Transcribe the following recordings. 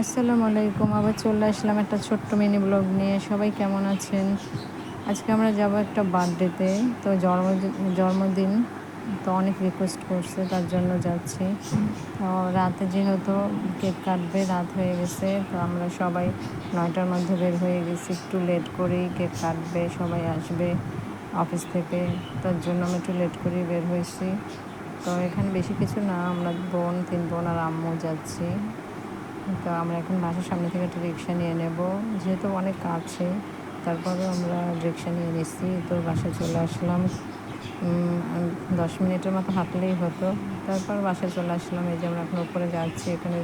আসসালামু আলাইকুম। আবার চলে আসলাম একটা ছোট্ট মিনি ব্লগ নিয়ে। সবাই কেমন আছেন? আজকে আমরা যাব একটা বার্থডেতে। তো জন্মদিন। তো অনেক রিকোয়েস্ট করছে, তার জন্য যাচ্ছি। তো রাতে যেহেতু কেক কাটবে, রাত হয়ে গেছে। তো আমরা সবাই ৯টার মধ্যে বের হয়ে গেছি। একটু লেট করেই কেক কাটবে, সবাই আসবে অফিস থেকে। তার জন্য আমি একটু লেট করেই বের হয়েছি। তো এখানে বেশি কিছু না, আমরা ৩ বোন আর আম্মু যাচ্ছি। তো আমরা এখন বাসার সামনে থেকে একটা রিক্সা নিয়ে নেব, যেহেতু অনেক কাছে। তারপরেও আমরা রিক্সা নিয়ে নিচ্ছি। তো বাসায় চলে আসলাম। 10 মিনিটের মতো হাঁটলেই হতো। তারপর বাসায় চলে আসলাম। এই যে আমরা এখন উপরে যাচ্ছি। এখানে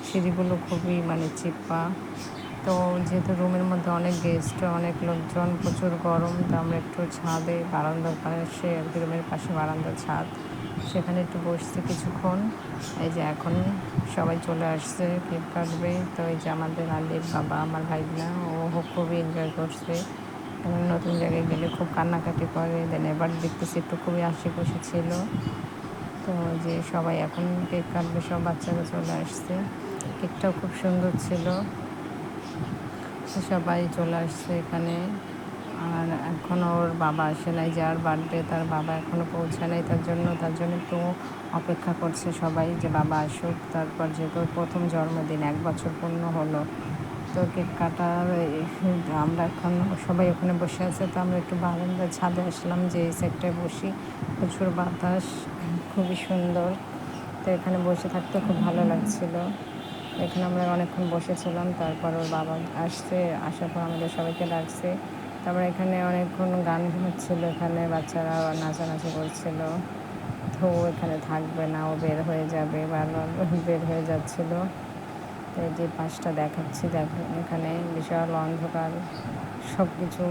সিঁড়িগুলো খুবই চিপা। তো যেহেতু রুমের মধ্যে অনেক গেস্ট, অনেক লোকজন, প্রচুর গরম। তো আমরা একটু ছাদে বারান্দার পাশে, আর কি রুমের পাশে বারান্দার ছাদ, সেখানে একটু বসছি কিছুক্ষণ। এই যে এখন সবাই চলে আসছে, কেক কাটবে। তো এই যে আমাদের আলির বাবা, আমার ভাইনা, ও খুবই এনজয় করছে। নতুন জায়গায় গেলে খুব কান্নাকাটি করে। দেন এবার দেখতেছি একটু খুবই হাসি খুশি ছিল। তো যে সবাই এখন কেক কাটবে, সব বাচ্চারা চলে আসছে। কেকটাও খুব সুন্দর ছিল। সবাই চলে আসছে এখানে। আর এখনও ওর বাবা আসে নাই, যার বার্থডে তার বাবা এখনও পৌঁছে নাই। তার জন্য একটু অপেক্ষা করছে সবাই যে বাবা আসুক। তারপর যেহেতু প্রথম জন্মদিন, 1 বছর পূর্ণ হলো। তো কেক কাটার আমরা এখন সবাই ওখানে বসে আছে। তো আমরা একটু বারান্দার ছাদে আসলাম, যে এই সাইডটায় বসি। প্রচুর বাতাস, খুবই সুন্দর। তো এখানে বসে থাকতে খুব ভালো লাগছিল। এখানে আমরা অনেকক্ষণ বসেছিলাম। তারপর ওর বাবা আসছে, আসার পর আমাদের সবাইকে ডাকছে। তারপর এখানে অনেকক্ষণ গান হচ্ছিলো, এখানে বাচ্চারা নাচানাচি করছিল। তো ও এখানে থাকবে না, ও বের হয়ে যাবে, বারবার বের হয়ে যাচ্ছিলো। তো এই যে পাশটা দেখাচ্ছি, এখানে বিশাল অন্ধকার, সব কিছু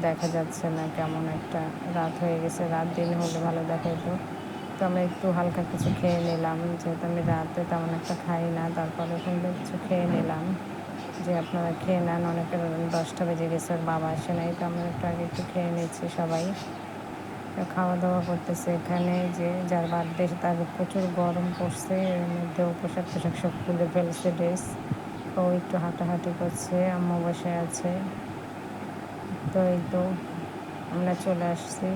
দেখা যাচ্ছে না। কেমন একটা রাত হয়ে গেছে। রাত দিন হলে ভালো দেখাইতো। তো আমরা একটু হালকা কিছু খেয়ে নিলাম, যেহেতু আমি রাতে তেমন একটা খাই না। তারপরে ওখানে কিছু খেয়ে নিলাম, যে আপনারা খেয়ে নেন। অনেকের 10টা বেজে গেছে, ওর বাবা আসে নাই। তো আমরা একটু আগে একটু খেয়ে নিচ্ছি সবাই। তো খাওয়া দাওয়া করতেছে এখানে। যে যার বার্থডে, তার প্রচুর গরম পড়ছে, এর মধ্যেও পোশাক সব খুলে ফেলছে, ড্রেস। ও একটু হাঁটাহাঁটি করছে, আম্মু বসে আছে। তো এই তো আমরা চলে আসছি।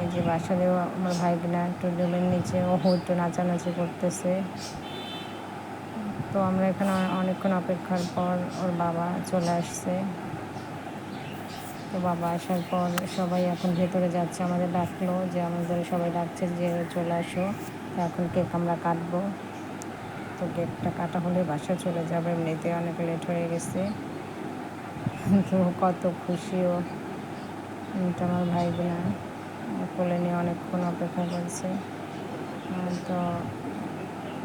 এই যে বাসারেও আমার ভাইগনা একটু রুমের নিচে, ও একটু নাচানাচি করতেছে। তো আমরা এখানে অনেকক্ষণ অপেক্ষার পর ওর বাবা চলে আসছে। তো বাবা আসার পর সবাই এখন ভেতরে যাচ্ছে। আমাদের ডাকলো, যে আমাদের সবাই ডাকছে যে চলে আসো। তো এখন কেক আমরা কাটবো। তো কেকটা কাটা হলে বাসায় চলে যাবে, এমনিতে অনেক লেট হয়ে গেছে। তো কত খুশিও। এটা আমার ভাইবোনা কোলে নিয়ে অনেকক্ষণ অপেক্ষা করছে। তো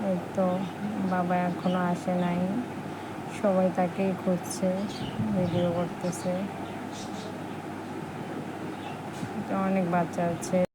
এই তো বাবা এখনও আসে নাই, সবাই তাকেই খুঁজছে, ভিডিও করতেছে। তো অনেক বাচ্চা আছে।